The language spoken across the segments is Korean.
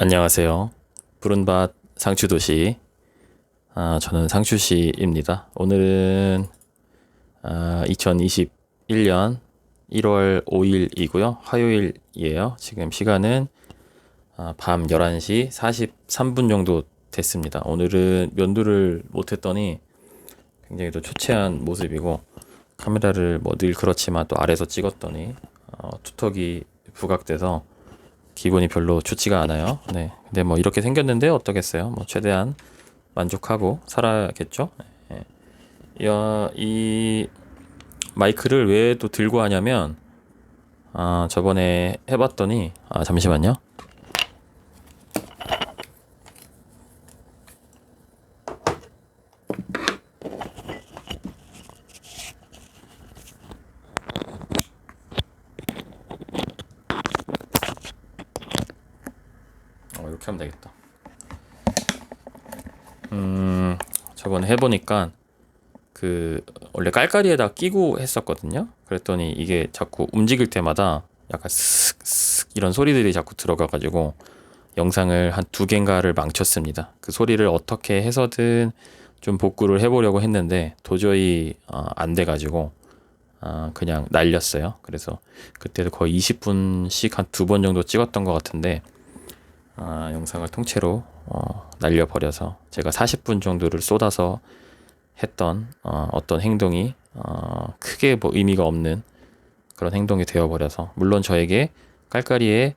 안녕하세요. 푸른밭 상추도시. 저는 상추씨입니다. 오늘은 2021년 1월 5일이고요. 화요일이에요. 지금 시간은 밤 11시 43분 정도 됐습니다. 오늘은 면도를 못했더니 굉장히 또 초췌한 모습이고, 카메라를 뭐 늘 그렇지만 또 아래서 찍었더니 투턱이 부각돼서 기분이 별로 좋지가 않아요. 네. 근데 뭐 이렇게 생겼는데 어떠겠어요? 뭐 최대한 만족하고 살아야겠죠? 네. 이 마이크를 왜 또 들고 하냐면, 저번에 해봤더니, 잠시만요. 이렇게 하면 되겠다. 저번에 해보니까 원래 깔깔이에다 끼고 했었거든요. 그랬더니 이게 자꾸 움직일 때마다 약간 슥슥 이런 소리들이 자꾸 들어가가지고 영상을 한 2개인가를 망쳤습니다. 그 소리를 어떻게 해서든 좀 복구를 해보려고 했는데 도저히 안 돼가지고 그냥 날렸어요. 그래서 그때도 거의 20분씩 한 2번 정도 찍었던 것 같은데, 영상을 통째로 날려버려서 제가 40분 정도를 쏟아서 했던 어떤 행동이 크게 뭐 의미가 없는 그런 행동이 되어버려서, 물론 저에게 깔깔이에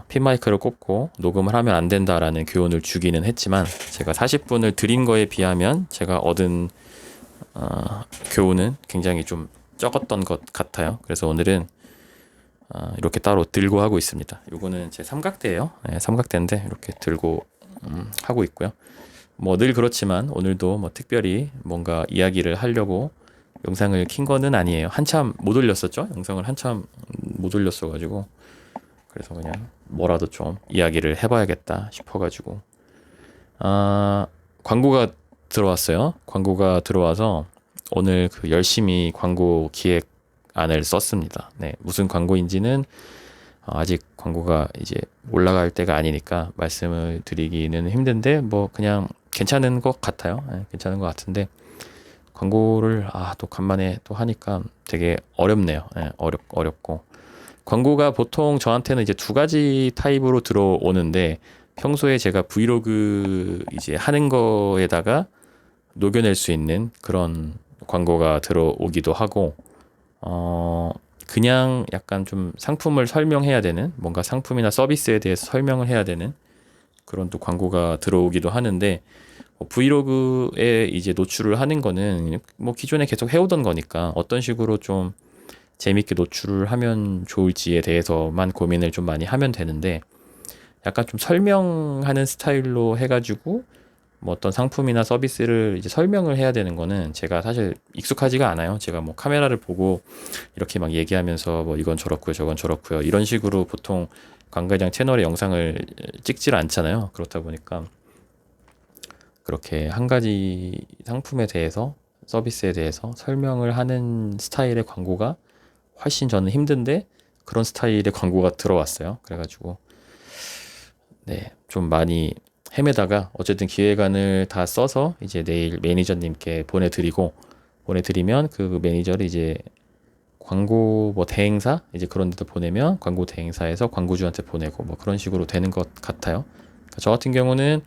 핀마이크를 꽂고 녹음을 하면 안 된다라는 교훈을 주기는 했지만, 제가 40분을 드린 거에 비하면 제가 얻은 교훈은 굉장히 좀 적었던 것 같아요. 그래서 오늘은 이렇게 따로 들고 하고 있습니다. 요거는 제 삼각대예요. 네, 삼각대인데 이렇게 들고 하고 있고요. 뭐 늘 그렇지만 오늘도 뭐 특별히 뭔가 이야기를 하려고 영상을 킨 거는 아니에요. 한참 못 올렸었죠. 영상을 한참 못 올렸어가지고, 그래서 그냥 뭐라도 좀 이야기를 해봐야겠다 싶어가지고 광고가 들어왔어요. 광고가 들어와서 오늘 열심히 광고 기획안을 썼습니다. 네, 무슨 광고인지는 아직 광고가 이제 올라갈 때가 아니니까 말씀을 드리기는 힘든데, 뭐 그냥 괜찮은 것 같아요. 네, 괜찮은 것 같은데, 광고를 또 간만에 또 하니까 되게 어렵네요. 네, 어렵고, 광고가 보통 저한테는 이제 2가지 타입으로 들어오는데, 평소에 제가 브이로그 이제 하는 거에다가 녹여낼 수 있는 그런 광고가 들어오기도 하고, 그냥 약간 좀 상품을 설명해야 되는, 뭔가 상품이나 서비스에 대해서 설명을 해야 되는 그런 또 광고가 들어오기도 하는데, 브이로그에 이제 노출을 하는 거는 뭐 기존에 계속 해오던 거니까 어떤 식으로 좀 재밌게 노출을 하면 좋을지에 대해서만 고민을 좀 많이 하면 되는데, 약간 좀 설명하는 스타일로 해가지고 뭐 어떤 상품이나 서비스를 이제 설명을 해야 되는 거는 제가 사실 익숙하지가 않아요. 제가 뭐 카메라를 보고 이렇게 막 얘기하면서 뭐 이건 저렇고요, 저건 저렇고요, 이런 식으로 보통 관계장 채널의 영상을 찍질 않잖아요. 그렇다 보니까 그렇게 한 가지 상품에 대해서, 서비스에 대해서 설명을 하는 스타일의 광고가 훨씬 저는 힘든데, 그런 스타일의 광고가 들어왔어요. 그래가지고 네, 좀 많이 헤매다가 어쨌든 기획안을 다 써서 이제 내일 매니저님께 보내드리면 그 매니저를 이제 광고 뭐 대행사 이제 그런 데도 보내면 광고 대행사에서 광고주한테 보내고 뭐 그런 식으로 되는 것 같아요. 그러니까 저 같은 경우는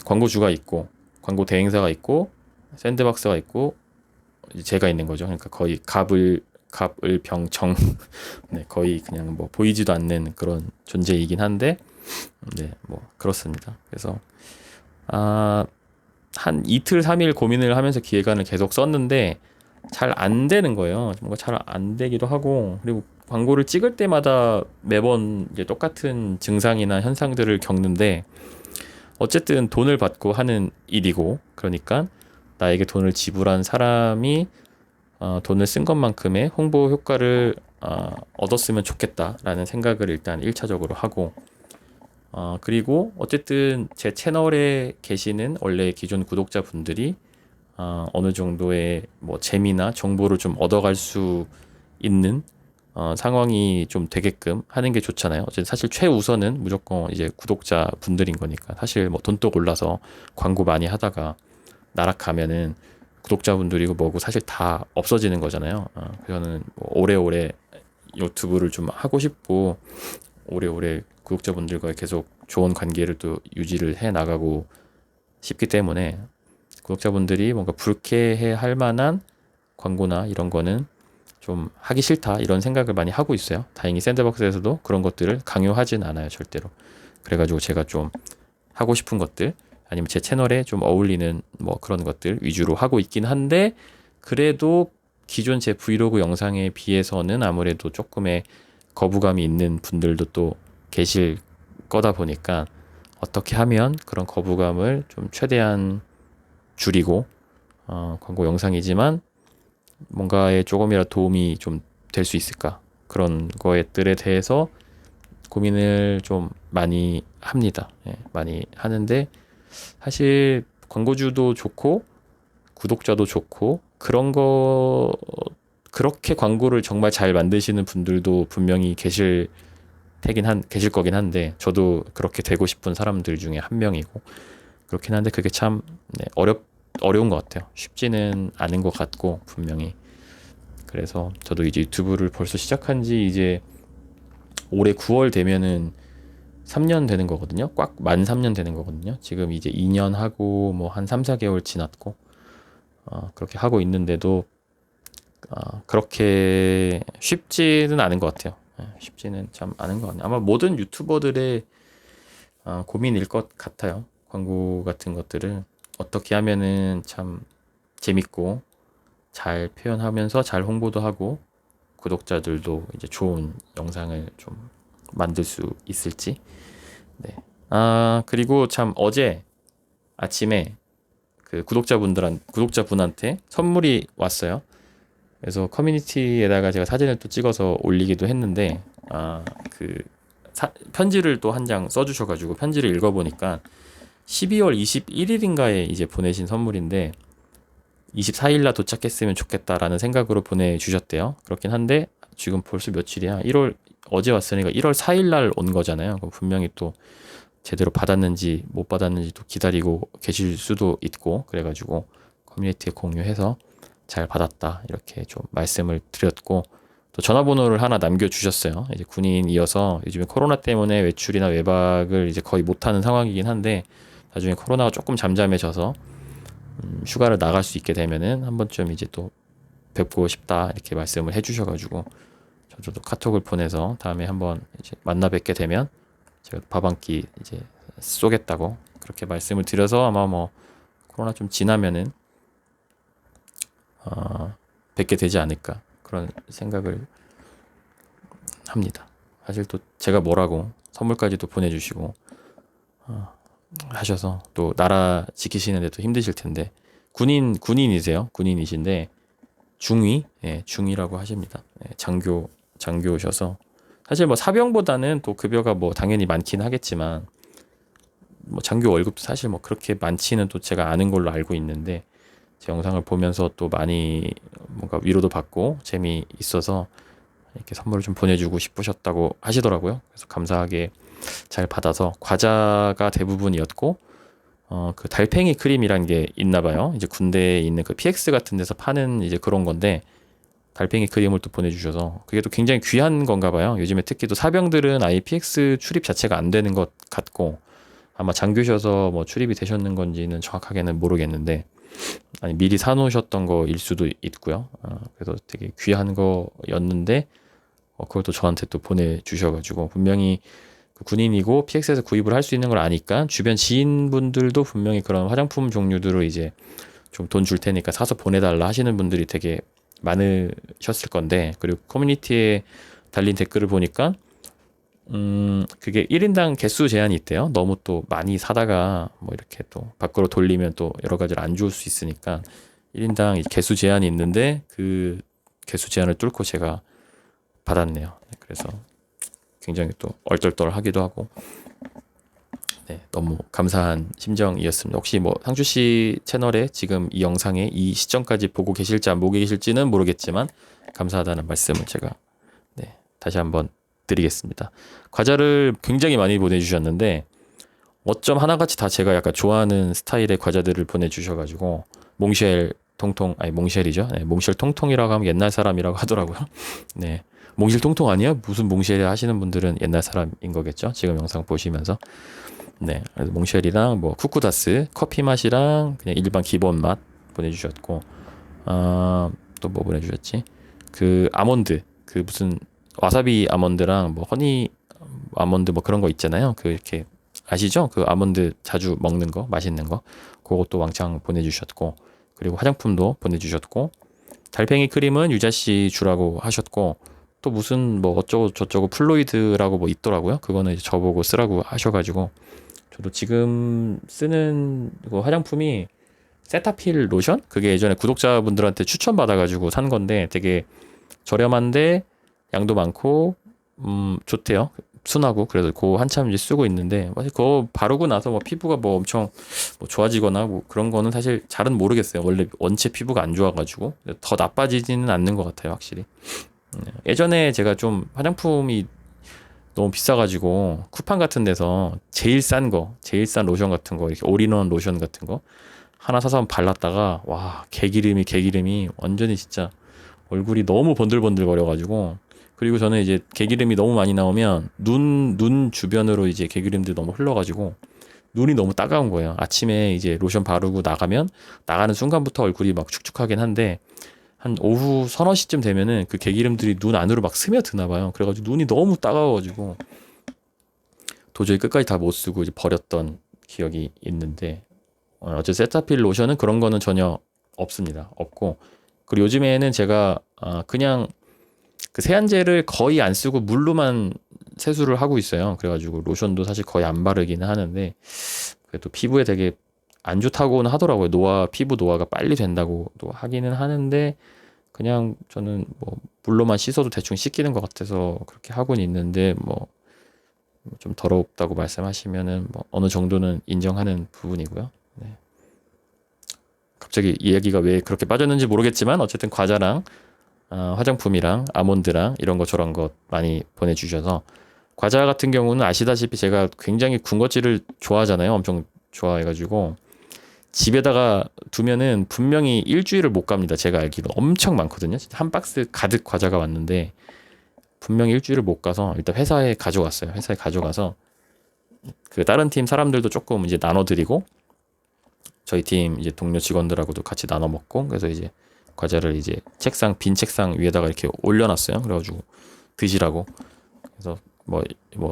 광고주가 있고 광고 대행사가 있고 샌드박스가 있고 이제 제가 있는 거죠. 그러니까 거의 갑을병정 네, 거의 그냥 뭐 보이지도 않는 그런 존재이긴 한데, 네, 뭐 그렇습니다. 그래서 한 이틀 3일 고민을 하면서 기획안을 계속 썼는데 잘 안 되는 거예요. 뭔가 잘 안 되기도 하고, 그리고 광고를 찍을 때마다 매번 이제 똑같은 증상이나 현상들을 겪는데, 어쨌든 돈을 받고 하는 일이고, 그러니까 나에게 돈을 지불한 사람이 돈을 쓴 것만큼의 홍보 효과를 얻었으면 좋겠다라는 생각을 일단 1차적으로 하고, 그리고 어쨌든 제 채널에 계시는 원래 기존 구독자분들이 어느 정도의 뭐 재미나 정보를 좀 얻어갈 수 있는 상황이 좀 되게끔 하는 게 좋잖아요. 어쨌든 사실 최우선은 무조건 이제 구독자 분들인 거니까. 사실 뭐 돈독 올라서 광고 많이 하다가 나락가면은 구독자분들이고 뭐고 사실 다 없어지는 거잖아요. 저는 뭐 오래오래 유튜브를 좀 하고 싶고 오래오래 구독자분들과 계속 좋은 관계를 또 유지를 해 나가고 싶기 때문에 구독자분들이 뭔가 불쾌해 할 만한 광고나 이런 거는 좀 하기 싫다 이런 생각을 많이 하고 있어요. 다행히 샌드박스에서도 그런 것들을 강요하진 않아요, 절대로. 그래가지고 제가 좀 하고 싶은 것들 아니면 제 채널에 좀 어울리는 뭐 그런 것들 위주로 하고 있긴 한데 그래도 기존 제 브이로그 영상에 비해서는 아무래도 조금의 거부감이 있는 분들도 또 계실 거다 보니까 어떻게 하면 그런 거부감을 좀 최대한 줄이고 광고 영상이지만 뭔가에 조금이라도 도움이 좀 될 수 있을까 그런 것들에 대해서 고민을 좀 많이 합니다. 예, 많이 하는데 사실 광고주도 좋고 구독자도 좋고 그런 거 그렇게 광고를 정말 잘 만드시는 분들도 분명히 계실 거긴 한데 저도 그렇게 되고 싶은 사람들 중에 한 명이고 그렇긴 한데 그게 참 네, 어려운 것 같아요. 쉽지는 않은 것 같고 분명히 그래서 저도 이제 유튜브를 벌써 시작한 지 이제 올해 9월 되면은 3년 되는 거거든요. 꽉 만 3년 되는 거거든요. 지금 이제 2년 하고 뭐 한 3, 4개월 지났고 그렇게 하고 있는데도 그렇게 쉽지는 않은 것 같아요. 쉽지는 참 않은 것 같네요. 아마 모든 유튜버들의 고민일 것 같아요. 광고 같은 것들을 어떻게 하면은 참 재밌고 잘 표현하면서 잘 홍보도 하고 구독자들도 이제 좋은 영상을 좀 만들 수 있을지. 네. 그리고 참 어제 아침에 그 구독자분한테 선물이 왔어요. 그래서 커뮤니티에다가 제가 사진을 또 찍어서 올리기도 했는데, 그 편지를 또 한 장 써주셔가지고 편지를 읽어보니까 12월 21일인가에 이제 보내신 선물인데 24일날 도착했으면 좋겠다라는 생각으로 보내주셨대요. 그렇긴 한데 지금 벌써 며칠이야? 1월 어제 왔으니까 1월 4일날 온 거잖아요. 그럼 분명히 또 제대로 받았는지 못 받았는지 또 기다리고 계실 수도 있고 그래가지고 커뮤니티에 공유해서 잘 받았다 이렇게 좀 말씀을 드렸고 또 전화번호를 하나 남겨주셨어요. 이제 군인이어서 요즘에 코로나 때문에 외출이나 외박을 이제 거의 못하는 상황이긴 한데 나중에 코로나가 조금 잠잠해져서 휴가를 나갈 수 있게 되면은 한 번쯤 이제 또 뵙고 싶다 이렇게 말씀을 해주셔가지고 저도 카톡을 보내서 다음에 한번 이제 만나 뵙게 되면 제가 밥 한 끼 이제 쏘겠다고 그렇게 말씀을 드려서 아마 뭐 코로나 좀 지나면은 뵙게 되지 않을까 그런 생각을 합니다. 사실 또 제가 뭐라고 선물까지도 보내주시고 하셔서 또 나라 지키시는데 도 힘드실 텐데 군인이세요. 군인이신데 중위, 예, 중위라고 하십니다. 예, 장교셔서 사실 뭐 사병보다는 또 급여가 뭐 당연히 많긴 하겠지만 뭐 장교 월급도 사실 뭐 그렇게 많지는 또 제가 아는 걸로 알고 있는데 제 영상을 보면서 또 많이 뭔가 위로도 받고 재미있어서 이렇게 선물을 좀 보내주고 싶으셨다고 하시더라고요. 그래서 감사하게 잘 받아서 과자가 대부분이었고 그 달팽이 크림이란 게 있나 봐요. 이제 군대에 있는 그 PX 같은 데서 파는 이제 그런 건데 달팽이 크림을 또 보내주셔서 그게 또 굉장히 귀한 건가 봐요. 요즘에 특히 또 사병들은 아예 PX 출입 자체가 안 되는 것 같고 아마 장교셔서 뭐 출입이 되셨는 건지는 정확하게는 모르겠는데 아니 미리 사놓으셨던 거일 수도 있고요. 그래서 되게 귀한 거였는데 그걸 또 저한테 또 보내주셔가지고 분명히 그 군인이고 PX에서 구입을 할 수 있는 걸 아니까 주변 지인분들도 분명히 그런 화장품 종류들을 이제 좀 돈 줄 테니까 사서 보내달라 하시는 분들이 되게 많으셨을 건데 그리고 커뮤니티에 달린 댓글을 보니까 그게 1인당 개수 제한이 있대요. 너무 또 많이 사다가 뭐 이렇게 또 밖으로 돌리면 또 여러 가지를 안 좋을 수 있으니까 1인당 개수 제한이 있는데 그 개수 제한을 뚫고 제가 받았네요. 그래서 굉장히 또 얼떨떨하기도 하고 네, 너무 감사한 심정이었습니다. 혹시 뭐 상주 씨 채널에 지금 이 영상에 이 시점까지 보고 계실지 안 보고 계실지는 모르겠지만 감사하다는 말씀을 제가 네, 다시 한번 드리겠습니다. 과자를 굉장히 많이 보내주셨는데 어쩜 하나같이 다 제가 약간 좋아하는 스타일의 과자들을 보내주셔가지고 몽쉘 통통 아니 몽쉘이죠. 네, 몽쉘 통통이라고 하면 옛날 사람이라고 하더라고요. 네, 몽쉘 통통 아니야? 무슨 몽쉘 하시는 분들은 옛날 사람인 거겠죠. 지금 영상 보시면서. 네, 그래서 몽쉘이랑 뭐 쿠쿠다스 커피 맛이랑 그냥 일반 기본 맛 보내주셨고, 또 뭐 보내주셨지? 그 아몬드 그 무슨 와사비 아몬드랑 뭐 허니 아몬드 뭐 그런 거 있잖아요. 그 이렇게 아시죠? 그 아몬드 자주 먹는 거 맛있는 거 그것도 왕창 보내주셨고, 그리고 화장품도 보내주셨고, 달팽이 크림은 유자 씨 주라고 하셨고, 또 무슨 뭐 어쩌고 저쩌고 플로이드라고 뭐 있더라고요. 그거는 이제 저보고 쓰라고 하셔가지고 저도 지금 쓰는 그 화장품이 세타필 로션? 그게 예전에 구독자분들한테 추천받아가지고 산 건데 되게 저렴한데 양도 많고 좋대요. 순하고. 그래서 그거 한참 이제 쓰고 있는데 사실 그거 바르고 나서 뭐 피부가 뭐 엄청 뭐 좋아지거나 뭐 그런 거는 사실 잘은 모르겠어요. 원래 원체 피부가 안 좋아가지고 더 나빠지지는 않는 것 같아요, 확실히. 예전에 제가 좀 화장품이 너무 비싸가지고 쿠팡 같은 데서 제일 싼 거, 제일 싼 로션 같은 거, 이렇게 올인원 로션 같은 거 하나 사서 발랐다가 와 개기름이 완전히 진짜 얼굴이 너무 번들번들 거려가지고. 그리고 저는 이제 개기름이 너무 많이 나오면 눈 주변으로 이제 개기름들이 너무 흘러가지고 눈이 너무 따가운 거예요. 아침에 이제 로션 바르고 나가면 나가는 순간부터 얼굴이 막 축축하긴 한데 한 오후 서너 시쯤 되면은 그 개기름들이 눈 안으로 막 스며드나 봐요. 그래가지고 눈이 너무 따가워가지고 도저히 끝까지 다 못 쓰고 이제 버렸던 기억이 있는데, 어째 세타필 로션은 그런 거는 전혀 없습니다. 없고, 그리고 요즘에는 제가 그냥 그 세안제를 거의 안 쓰고 물로만 세수를 하고 있어요. 그래가지고 로션도 사실 거의 안 바르기는 하는데 그래도 피부에 되게 안 좋다고는 하더라고요. 피부 노화가 빨리 된다고도 하기는 하는데 그냥 저는 뭐 물로만 씻어도 대충 씻기는 것 같아서 그렇게 하고는 있는데 뭐 좀 더럽다고 말씀하시면은 뭐 어느 정도는 인정하는 부분이고요. 네. 갑자기 이야기가 왜 그렇게 빠졌는지 모르겠지만 어쨌든 과자랑 화장품이랑 아몬드랑 이런 거 저런 거 많이 보내주셔서, 과자 같은 경우는 아시다시피 제가 굉장히 군것질을 좋아하잖아요. 엄청 좋아해가지고 집에다가 두면은 분명히 일주일을 못 갑니다. 제가 알기로 엄청 많거든요. 한 박스 가득 과자가 왔는데 분명히 일주일을 못 가서 일단 회사에 가져갔어요. 회사에 가져가서 그 다른 팀 사람들도 조금 이제 나눠드리고 저희 팀 이제 동료 직원들하고도 같이 나눠 먹고, 그래서 이제 과자를 이제 빈 책상 위에다가 이렇게 올려놨어요. 그래가지고 드시라고. 그래서 뭐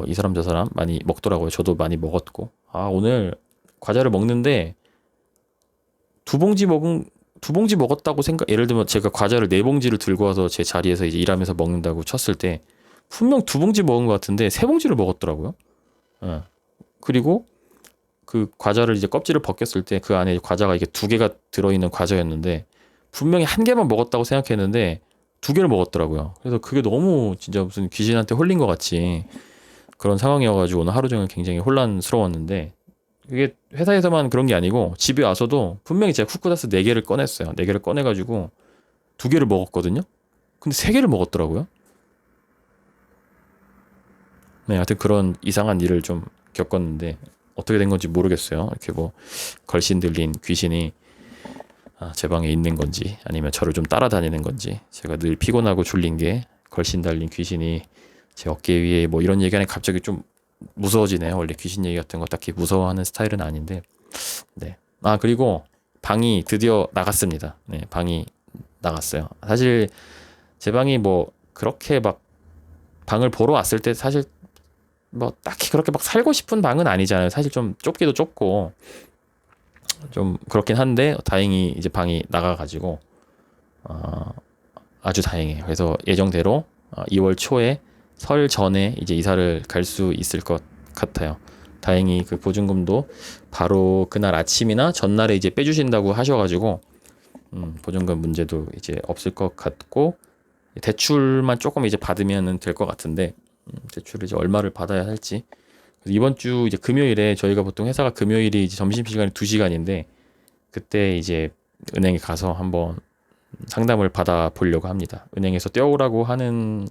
이 사람 저 사람 많이 먹더라고요. 저도 많이 먹었고. 오늘 과자를 먹는데 두 봉지 먹었다고 예를 들면 제가 과자를 네 봉지를 들고 와서 제 자리에서 이제 일하면서 먹는다고 쳤을 때 분명 두 봉지 먹은 것 같은데 세 봉지를 먹었더라고요. 예. 그리고 그 과자를 이제 껍질을 벗겼을 때 그 안에 과자가 이게 두 개가 들어있는 과자였는데 분명히 한 개만 먹었다고 생각했는데 두 개를 먹었더라고요. 그래서 그게 너무 진짜 무슨 귀신한테 홀린 것 같이 그런 상황이어가지고 오늘 하루 종일 굉장히 혼란스러웠는데, 이게 회사에서만 그런 게 아니고 집에 와서도 분명히 제가 쿠쿠다스 4개를 꺼냈어요. 4개를 꺼내가지고 2개를 먹었거든요. 근데 3개를 먹었더라고요. 네, 하여튼 그런 이상한 일을 좀 겪었는데 어떻게 된 건지 모르겠어요. 이렇게 뭐 걸신 들린 귀신이 제 방에 있는 건지 아니면 저를 좀 따라다니는 건지, 제가 늘 피곤하고 졸린 게 걸신 달린 귀신이 제 어깨 위에 뭐 이런 얘기하니 갑자기 좀 무서워지네요. 원래 귀신 얘기 같은 거 딱히 무서워하는 스타일은 아닌데. 네. 그리고 방이 드디어 나갔습니다. 네, 방이 나갔어요. 사실 제 방이 뭐 그렇게 막 방을 보러 왔을 때 사실 뭐 딱히 그렇게 막 살고 싶은 방은 아니잖아요. 사실 좀 좁기도 좁고 좀 그렇긴 한데 다행히 이제 방이 나가가지고 아주 다행이에요. 그래서 예정대로 2월 초에 설 전에 이제 이사를 갈 수 있을 것 같아요. 다행히 그 보증금도 바로 그날 아침이나 전날에 이제 빼주신다고 하셔가지고 보증금 문제도 이제 없을 것 같고, 대출만 조금 이제 받으면 될 것 같은데 대출을 이제 얼마를 받아야 할지. 그래서 이번 주 이제 금요일에 저희가 보통 회사가 금요일이 이제 점심시간이 2시간인데 그때 이제 은행에 가서 한번 상담을 받아 보려고 합니다. 은행에서 떼오라고 하는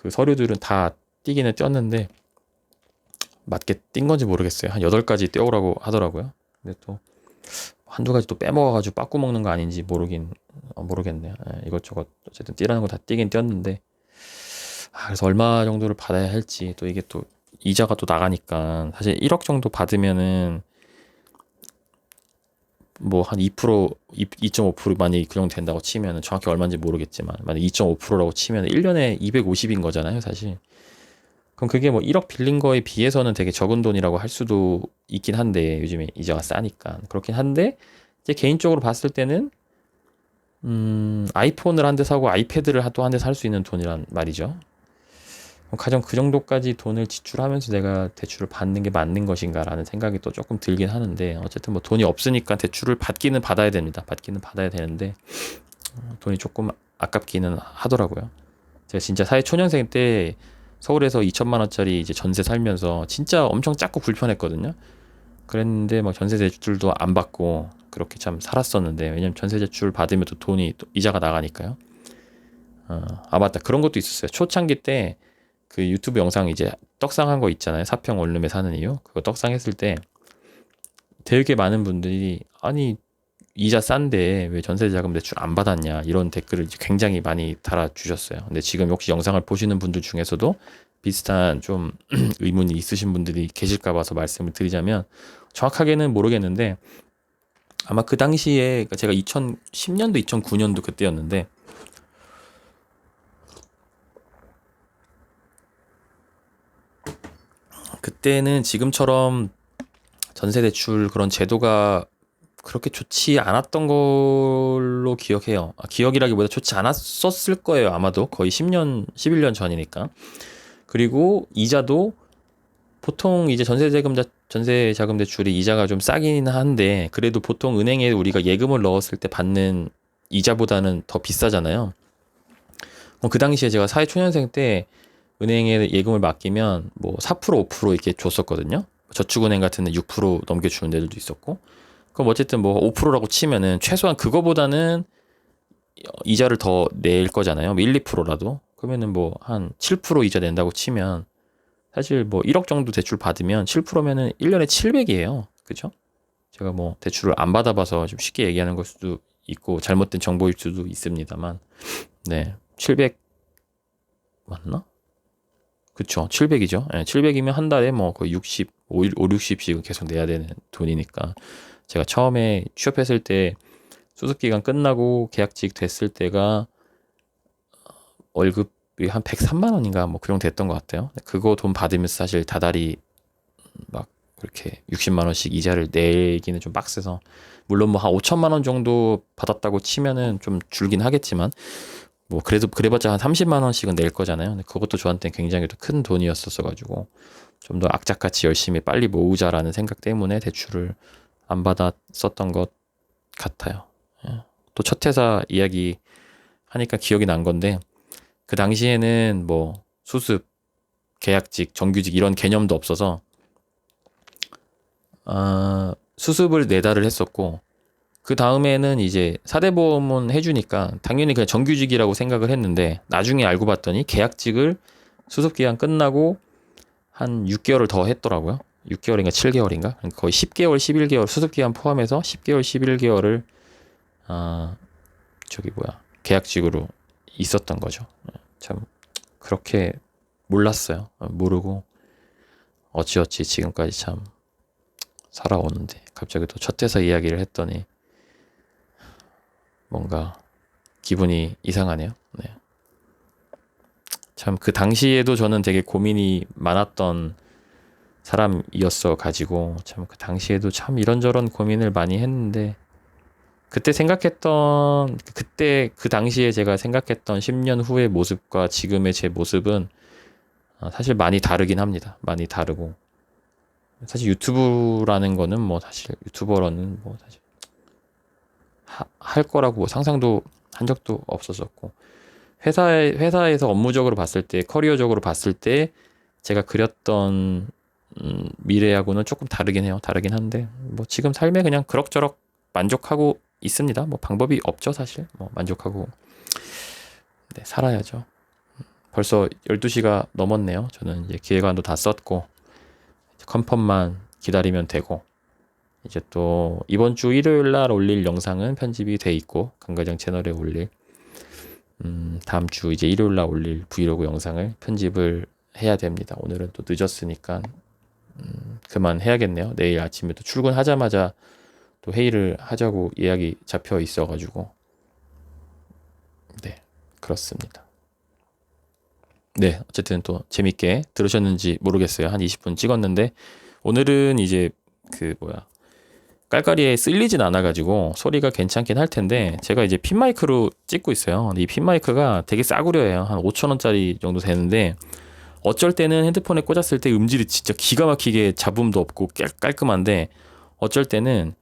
그 서류들은 다 띄기는 띄었는데 맞게 띈 건지 모르겠어요. 한 8가지 떼오라고 하더라고요. 근데 또 한두 가지 또 빼먹어가지고 빠꾸 먹는 거 아닌지 모르겠네요. 이것저것 어쨌든 띄라는 거 다 띄긴 띄었는데 그래서 얼마 정도를 받아야 할지, 또 이게 또 이자가 또 나가니까 사실 1억 정도 받으면은 뭐 한 2%, 2.5% 만약에 그 정도 된다고 치면은 정확히 얼마인지 모르겠지만 만약 2.5%라고 치면 1년에 250인 거잖아요, 사실. 그럼 그게 뭐 1억 빌린 거에 비해서는 되게 적은 돈이라고 할 수도 있긴 한데, 요즘에 이자가 싸니까 그렇긴 한데, 이제 개인적으로 봤을 때는 아이폰을 한 대 사고 아이패드를 또 한 대 살 수 있는 돈이란 말이죠. 가령 그 정도까지 돈을 지출하면서 내가 대출을 받는 게 맞는 것인가라는 생각이 또 조금 들긴 하는데, 어쨌든 뭐 돈이 없으니까 대출을 받기는 받아야 됩니다. 받기는 받아야 되는데 돈이 조금 아깝기는 하더라고요. 제가 진짜 사회 초년생 때 서울에서 2천만 원짜리 이제 전세 살면서 진짜 엄청 작고 불편했거든요. 그랬는데 막 전세 대출도 안 받고 그렇게 참 살았었는데, 왜냐면 전세 대출 받으면 또 돈이 또 이자가 나가니까요. 맞다, 그런 것도 있었어요. 초창기 때 그 유튜브 영상 이제 떡상한 거 있잖아요. 사평 원룸에 사는 이유. 그거 떡상했을 때 되게 많은 분들이, 아니 이자 싼데 왜 전세자금 대출 안 받았냐, 이런 댓글을 이제 굉장히 많이 달아주셨어요. 근데 지금 혹시 영상을 보시는 분들 중에서도 비슷한 좀 의문이 있으신 분들이 계실까 봐서 말씀을 드리자면, 정확하게는 모르겠는데 아마 그 당시에, 그러니까 제가 2010년도 2009년도 그때였는데, 그때는 지금처럼 전세 대출 그런 제도가 그렇게 좋지 않았던 걸로 기억해요. 기억이라기보다 좋지 않았었을 거예요. 아마도 거의 10년, 11년 전이니까. 그리고 이자도 보통 이제 전세자금 대출이 이자가 좀 싸긴 한데, 그래도 보통 은행에 우리가 예금을 넣었을 때 받는 이자보다는 더 비싸잖아요. 그 당시에 제가 사회초년생 때 은행에 예금을 맡기면 뭐 4%, 5% 이렇게 줬었거든요. 저축은행 같은 데 6% 넘겨주는 데들도 있었고. 그럼 어쨌든 뭐 5%라고 치면은 최소한 그거보다는 이자를 더 낼 거잖아요. 뭐 1, 2%라도. 그러면은 뭐 한 7% 이자 낸다고 치면, 사실 뭐 1억 정도 대출 받으면 7%면은 1년에 700이에요. 그죠? 제가 뭐 대출을 안 받아봐서 좀 쉽게 얘기하는 걸 수도 있고 잘못된 정보일 수도 있습니다만, 네, 700 맞나? 그쵸, 700이죠. 네, 700이면 한 달에 뭐 거의 60, 5, 60씩은 계속 내야 되는 돈이니까, 제가 처음에 취업했을 때 수습기간 끝나고 계약직 됐을 때가 월급이 한 103만 원인가 뭐 그 정도 됐던 것 같아요. 그거 돈 받으면서 사실 다달이 막 그렇게 60만 원씩 이자를 내기는 좀 빡세서, 물론 뭐 한 5천만 원 정도 받았다고 치면은 좀 줄긴 하겠지만, 뭐 그래도 그래봤자 한 30만 원씩은 낼 거잖아요. 근데 그것도 저한테는 굉장히 또 큰 돈이었었어 가지고 좀 더 악착같이 열심히 빨리 모으자라는 생각 때문에 대출을 안 받았었던 것 같아요. 예. 또 첫 회사 이야기 하니까 기억이 난 건데, 그 당시에는 뭐 수습, 계약직, 정규직 이런 개념도 없어서 수습을 4달을 했었고, 그 다음에는 이제 사대보험은 해주니까 당연히 그냥 정규직이라고 생각을 했는데, 나중에 알고 봤더니 계약직을 수습기간 끝나고 한 6개월을 더 했더라고요. 6개월인가 7개월인가? 거의 10개월, 11개월 수습기간 포함해서 10개월, 11개월을 계약직으로 있었던 거죠. 참 그렇게 몰랐어요. 모르고 어찌어찌 지금까지 참 살아오는데, 갑자기 또 첫 회사 이야기를 했더니 뭔가 기분이 이상하네요. 네. 참 그 당시에도 저는 되게 고민이 많았던 사람이었어 가지고, 참 그 당시에도 참 이런저런 고민을 많이 했는데, 그때 그 당시에 제가 생각했던 10년 후의 모습과 지금의 제 모습은 사실 많이 다르긴 합니다. 많이 다르고, 사실 유튜브라는 거는 뭐 사실 유튜버로는 뭐 사실 할 거라고 뭐 상상도 한 적도 없었었고, 회사에서 업무적으로 봤을 때, 커리어적으로 봤을 때 제가 그렸던 미래하고는 조금 다르긴 해요. 다르긴 한데 뭐 지금 삶에 그냥 그럭저럭 만족하고 있습니다. 뭐 방법이 없죠, 사실. 뭐 만족하고 네, 살아야죠. 벌써 12시가 넘었네요. 저는 이제 기획안도 다 썼고 컨펌만 기다리면 되고, 이제 또 이번 주 일요일 날 올릴 영상은 편집이 돼 있고 강과장 채널에 올릴 다음 주 이제 일요일 날 올릴 브이로그 영상을 편집을 해야 됩니다. 오늘은 또 늦었으니까 그만 해야겠네요. 내일 아침에 또 출근하자마자 또 회의를 하자고 예약이 잡혀 있어가지고. 네, 그렇습니다. 네, 어쨌든 또 재밌게 들으셨는지 모르겠어요. 한 20분 찍었는데 오늘은 이제 그 뭐야, 깔깔이에 쓸리진 않아가지고 소리가 괜찮긴 할 텐데, 제가 이제 핀 마이크로 찍고 있어요. 근데 이 핀 마이크가 되게 싸구려예요. 한 5,000원짜리 정도 되는데, 어쩔 때는 핸드폰에 꽂았을 때 음질이 진짜 기가 막히게 잡음도 없고 깔끔한데, 어쩔 때는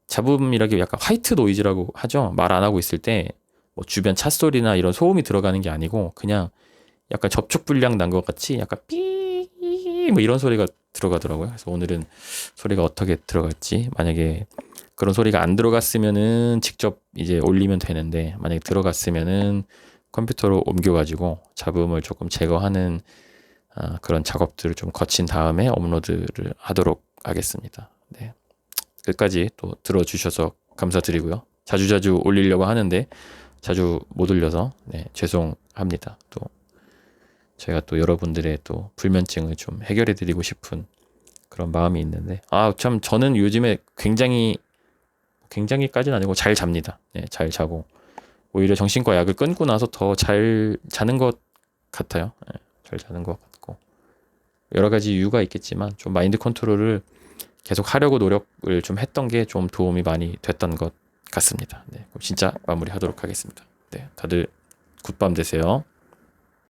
잡음이라기 약간 화이트 노이즈라고 하죠. 말 안 하고 있을 때 뭐 주변 차 소리나 이런 소음이 들어가는 게 아니고 그냥 약간 접촉 불량 난 것 같이 약간 삐 뭐 이런 소리가 들어가더라고요. 그래서 오늘은 소리가 어떻게 들어갔지? 만약에 그런 소리가 안 들어갔으면은 직접 이제 올리면 되는데, 만약에 들어갔으면은 컴퓨터로 옮겨가지고 잡음을 조금 제거하는 그런 작업들을 좀 거친 다음에 업로드를 하도록 하겠습니다. 네. 끝까지 또 들어주셔서 감사드리고요. 자주자주 올리려고 하는데 자주 못 올려서 네, 죄송합니다. 또 제가 또 여러분들의 또 불면증을 좀 해결해 드리고 싶은 그런 마음이 있는데, 참 저는 요즘에 굉장히까지는 아니고 잘 잡니다. 네, 잘 자고 오히려 정신과 약을 끊고 나서 더 잘 자는 것 같아요. 네, 잘 자는 것 같고, 여러 가지 이유가 있겠지만 좀 마인드 컨트롤을 계속 하려고 노력을 좀 했던 게 좀 도움이 많이 됐던 것 같습니다. 네, 그럼 진짜 마무리하도록 하겠습니다. 네, 다들 굿밤 되세요.